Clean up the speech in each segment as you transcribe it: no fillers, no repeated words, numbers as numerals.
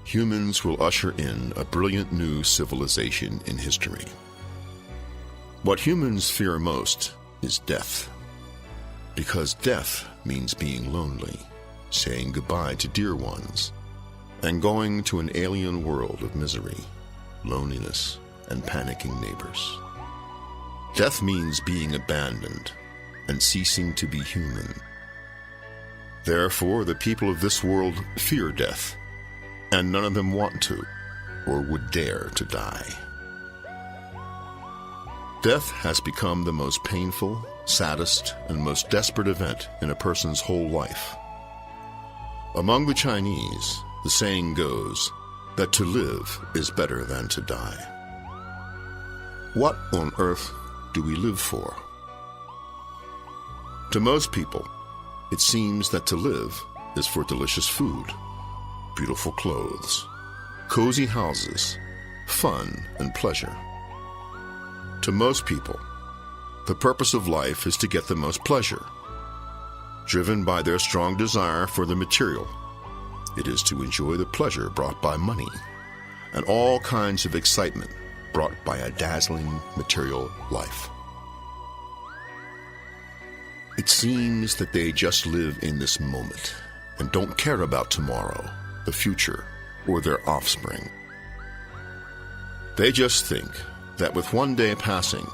humans will usher in a brilliant new civilization in history. What humans fear most is death, because death means being lonely, saying goodbye to dear ones, and going to an alien world of misery, loneliness, and panicking neighbors. Death means being abandoned and ceasing to be human. Therefore, the people of this world fear death, and none of them want to or would dare to die. Death has become the most painful, saddest, and most desperate event in a person's whole life. Among the Chinese, the saying goes that to live is better than to die. What on earth do we live for? To most people, it seems that to live is for delicious food, beautiful clothes, cozy houses, fun and pleasure. To most people, the purpose of life is to get the most pleasure. Driven by their strong desire for the material, it is to enjoy the pleasure brought by money and all kinds of excitement brought by a dazzling material life. It seems that they just live in this moment and don't care about tomorrow, the future, or their offspring. They just think that with one day passing,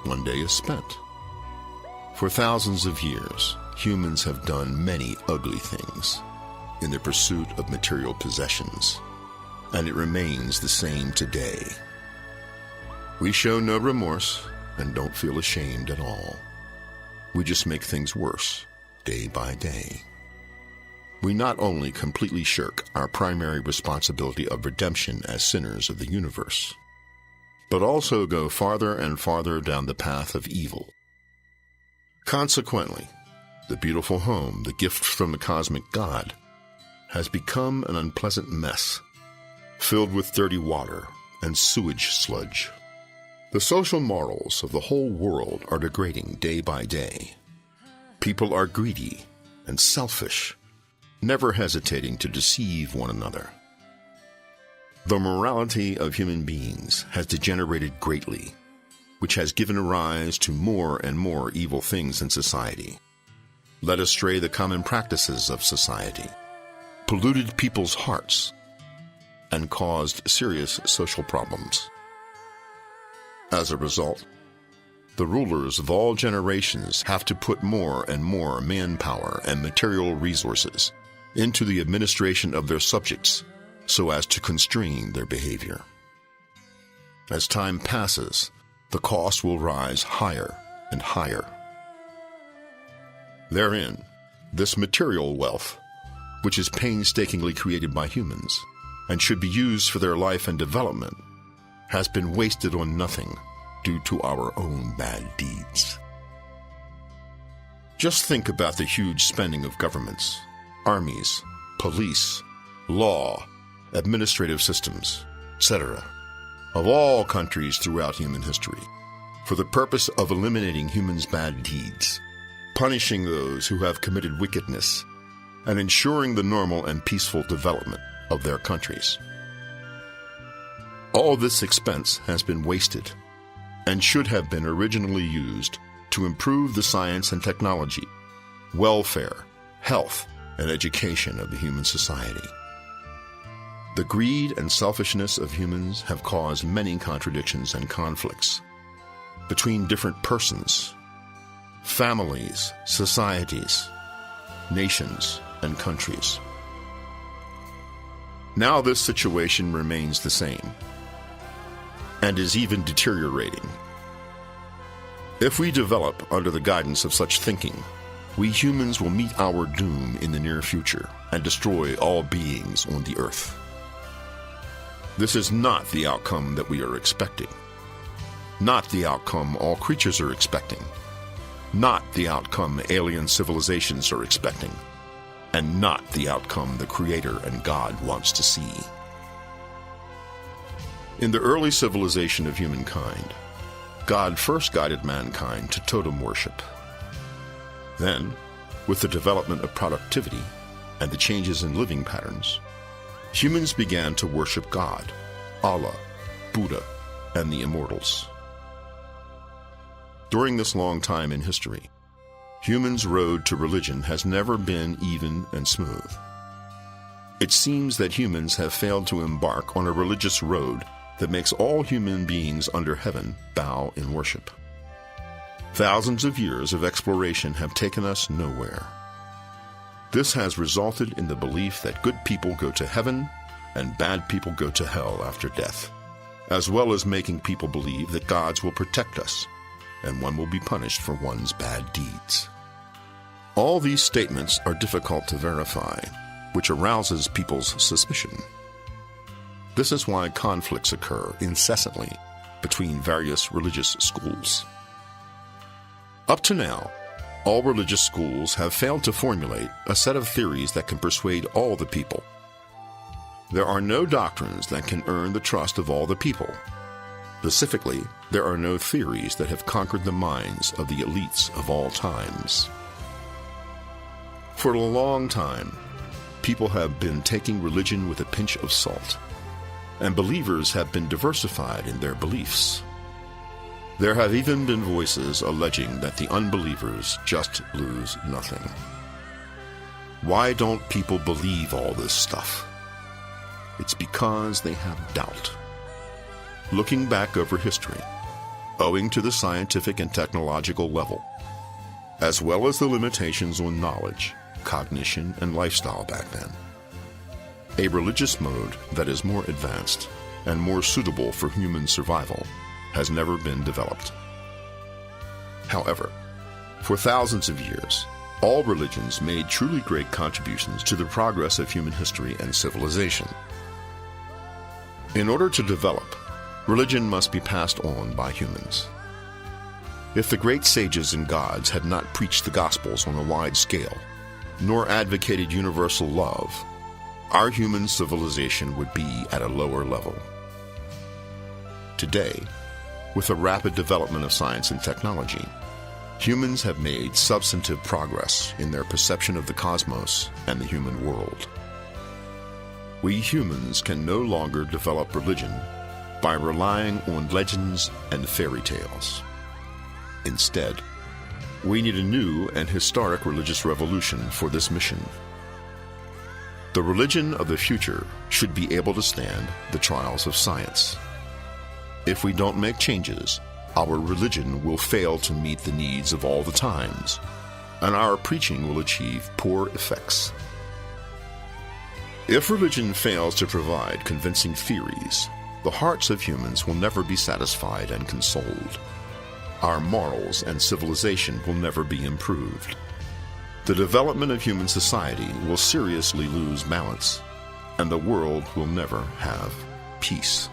one day is spent. For thousands of years, humans have done many ugly things in the pursuit of material possessions, and it remains the same today. We show no remorse and don't feel ashamed at all. We just make things worse day by day. We not only completely shirk our primary responsibility of redemption as sinners of the universe, but also go farther and farther down the path of evil. Consequently, the beautiful home, the gift from the cosmic God, has become an unpleasant mess, filled with dirty water and sewage sludge. The social morals of the whole world are degrading day by day. People are greedy and selfish, never hesitating to deceive one another. The morality of human beings has degenerated greatly, which has given rise to more and more evil things in society, led astray the common practices of society, polluted people's hearts, and caused serious social problems. As a result, the rulers of all generations have to put more and more manpower and material resources into the administration of their subjects so as to constrain their behavior. As time passes, the cost will rise higher and higher. Therein, this material wealth, which is painstakingly created by humans and should be used for their life and development, has been wasted on nothing due to our own bad deeds. Just think about the huge spending of governments, armies, police, law, administrative systems, etc., of all countries throughout human history, for the purpose of eliminating humans' bad deeds, punishing those who have committed wickedness, and ensuring the normal and peaceful development of their countries. All this expense has been wasted and should have been originally used to improve the science and technology, welfare, health, and education of the human society. The greed and selfishness of humans have caused many contradictions and conflicts between different persons, families, societies, nations, and countries. Now this situation remains the same and is even deteriorating. If we develop under the guidance of such thinking, we humans will meet our doom in the near future and destroy all beings on the earth. This is not the outcome that we are expecting, not the outcome all creatures are expecting, not the outcome alien civilizations are expecting, and not the outcome the Creator and God wants to see. In the early civilization of humankind, God first guided mankind to totem worship. Then, with the development of productivity and the changes in living patterns, humans began to worship God, Allah, Buddha, and the immortals. During this long time in history, humans' road to religion has never been even and smooth. It seems that humans have failed to embark on a religious road that makes all human beings under heaven bow in worship. Thousands of years of exploration have taken us nowhere. This has resulted in the belief that good people go to heaven and bad people go to hell after death, as well as making people believe that gods will protect us and one will be punished for one's bad deeds. All these statements are difficult to verify, which arouses people's suspicion. This is why conflicts occur incessantly between various religious schools. Up to now, all religious schools have failed to formulate a set of theories that can persuade all the people. There are no doctrines that can earn the trust of all the people. Specifically, there are no theories that have conquered the minds of the elites of all times. For a long time, people have been taking religion with a pinch of salt, and believers have been diversified in their beliefs. There have even been voices alleging that the unbelievers just lose nothing. Why don't people believe all this stuff? It's because they have doubt. Looking back over history, owing to the scientific and technological level, as well as the limitations on knowledge, cognition, and lifestyle back then, a religious mode that is more advanced and more suitable for human survival has never been developed. However, for thousands of years, all religions made truly great contributions to the progress of human history and civilization. In order to develop, religion must be passed on by humans. If the great sages and gods had not preached the Gospels on a wide scale, nor advocated universal love, our human civilization would be at a lower level. Today, with the rapid development of science and technology, humans have made substantive progress in their perception of the cosmos and the human world. We humans can no longer develop religion by relying on legends and fairy tales. Instead, we need a new and historic religious revolution for this mission. The religion of the future should be able to stand the trials of science. If we don't make changes, our religion will fail to meet the needs of all the times, and our preaching will achieve poor effects. If religion fails to provide convincing theories, the hearts of humans will never be satisfied and consoled. Our morals and civilization will never be improved. The development of human society will seriously lose balance, and the world will never have peace.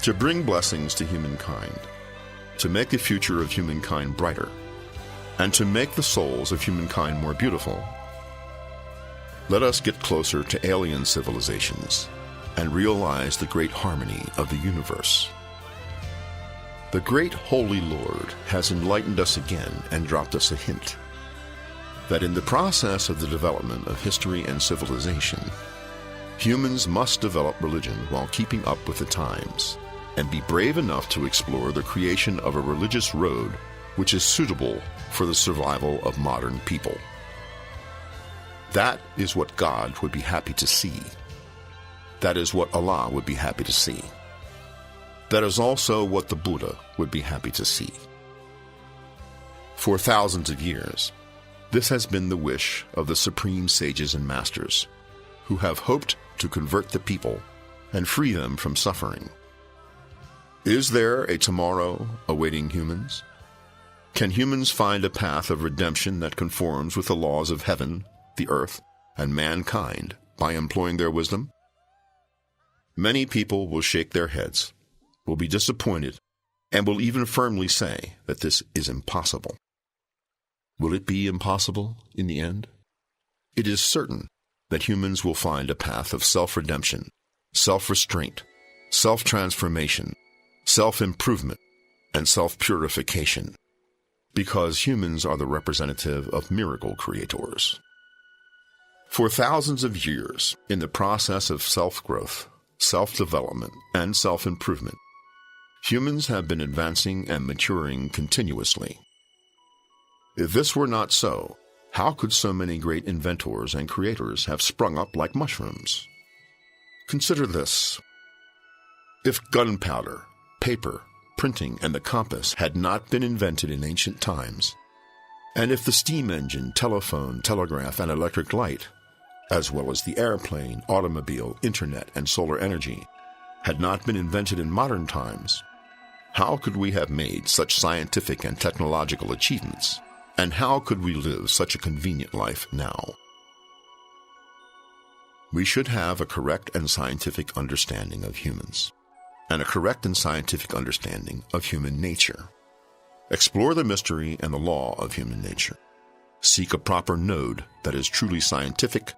To bring blessings to humankind, to make the future of humankind brighter, and to make the souls of humankind more beautiful, let us get closer to alien civilizations and realize the great harmony of the universe. The great Holy Lord has enlightened us again and dropped us a hint that in the process of the development of history and civilization, humans must develop religion while keeping up with the times and be brave enough to explore the creation of a religious road which is suitable for the survival of modern people. That is what God would be happy to see. That is what Allah would be happy to see. That is also what the Buddha would be happy to see. For thousands of years, this has been the wish of the supreme sages and masters, who have hoped to convert the people and free them from suffering. Is there a tomorrow awaiting humans? Can humans find a path of redemption that conforms with the laws of heaven, the earth, and mankind by employing their wisdom? Many people will shake their heads, will be disappointed, and will even firmly say that this is impossible. Will it be impossible in the end? It is certain that humans will find a path of self-redemption, self-restraint, self-transformation, self-improvement, and self-purification, because humans are the representative of miracle creators. For thousands of years, in the process of self-growth, self-development, and self-improvement, humans have been advancing and maturing continuously. If this were not so, how could so many great inventors and creators have sprung up like mushrooms? Consider this. If gunpowder, paper, printing, and the compass had not been invented in ancient times, and if the steam engine, telephone, telegraph, and electric light, as well as the airplane, automobile, internet, and solar energy, had not been invented in modern times, how could we have made such scientific and technological achievements? And how could we live such a convenient life now? We should have a correct and scientific understanding of humans, and a correct and scientific understanding of human nature. Explore the mystery and the law of human nature. Seek a proper node that is truly scientific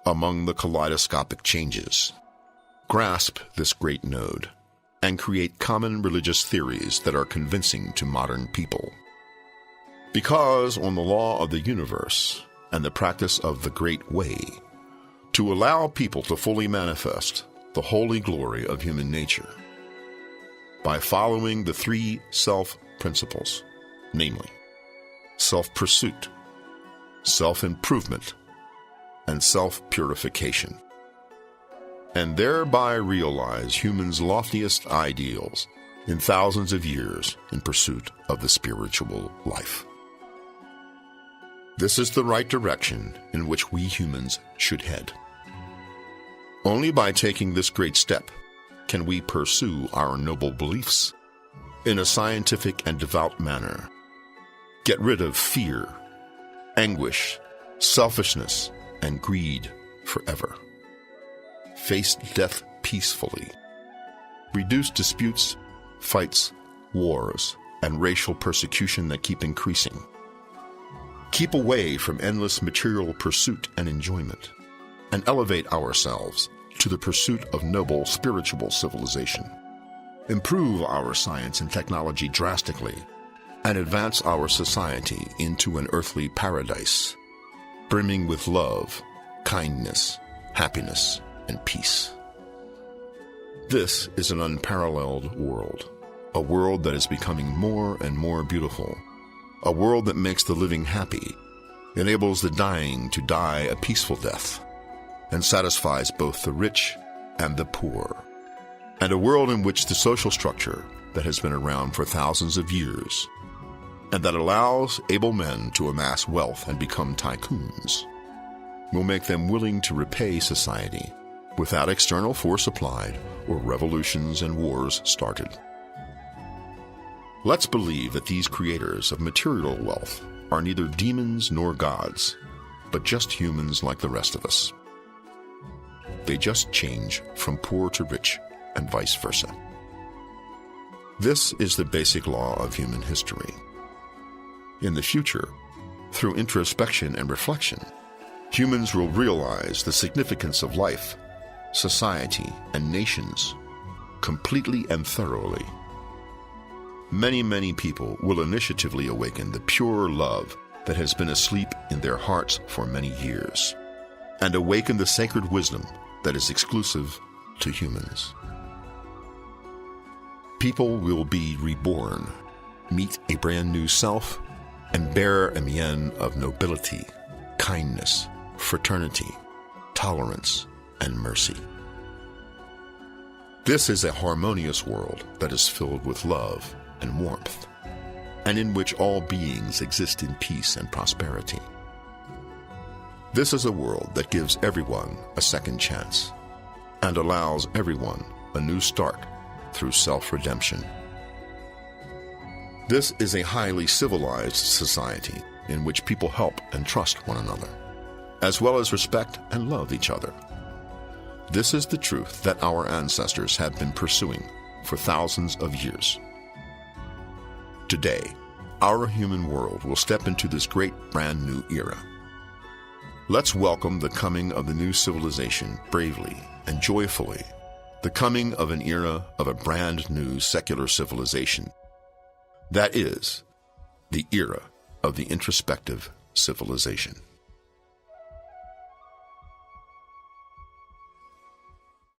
among the kaleidoscopic changes. Grasp this great node and create common religious theories that are convincing to modern people. Because on the law of the universe and the practice of the Great Way, to allow people to fully manifest the holy glory of human nature by following the three self-principles, namely self-pursuit, self-improvement, and self-purification, and thereby realize humans' loftiest ideals in thousands of years in pursuit of the spiritual life. This is the right direction in which we humans should head. Only by taking this great step can we pursue our noble beliefs in a scientific and devout manner, get rid of fear, anguish, selfishness, and greed forever, face death peacefully, reduce disputes, fights, wars, and racial persecution that keep increasing, keep away from endless material pursuit and enjoyment, and elevate ourselves to the pursuit of noble spiritual civilization, improve our science and technology drastically, and advance our society into an earthly paradise, brimming with love, kindness, happiness, and peace. This is an unparalleled world, a world that is becoming more and more beautiful, a world that makes the living happy, enables the dying to die a peaceful death, and satisfies both the rich and the poor, and a world in which the social structure that has been around for thousands of years, and that allows able men to amass wealth and become tycoons, will make them willing to repay society without external force applied or revolutions and wars started. Let's believe that these creators of material wealth are neither demons nor gods, but just humans like the rest of us. They just change from poor to rich and vice versa. This is the basic law of human history. In the future, through introspection and reflection, humans will realize the significance of life, society, and nations completely and thoroughly. Many people will initiatively awaken the pure love that has been asleep in their hearts for many years, and awaken the sacred wisdom that is exclusive to humans. People will be reborn, meet a brand new self, and bear a mien of nobility, kindness, fraternity, tolerance, and mercy. This is a harmonious world that is filled with love and warmth, and in which all beings exist in peace and prosperity. This is a world that gives everyone a second chance and allows everyone a new start through self-redemption. This is a highly civilized society in which people help and trust one another, as well as respect and love each other. This is the truth that our ancestors have been pursuing for thousands of years. Today, our human world will step into this great brand new era. Let's welcome the coming of the new civilization bravely and joyfully, the coming of an era of a brand new secular civilization. That is, the era of the introspective civilization.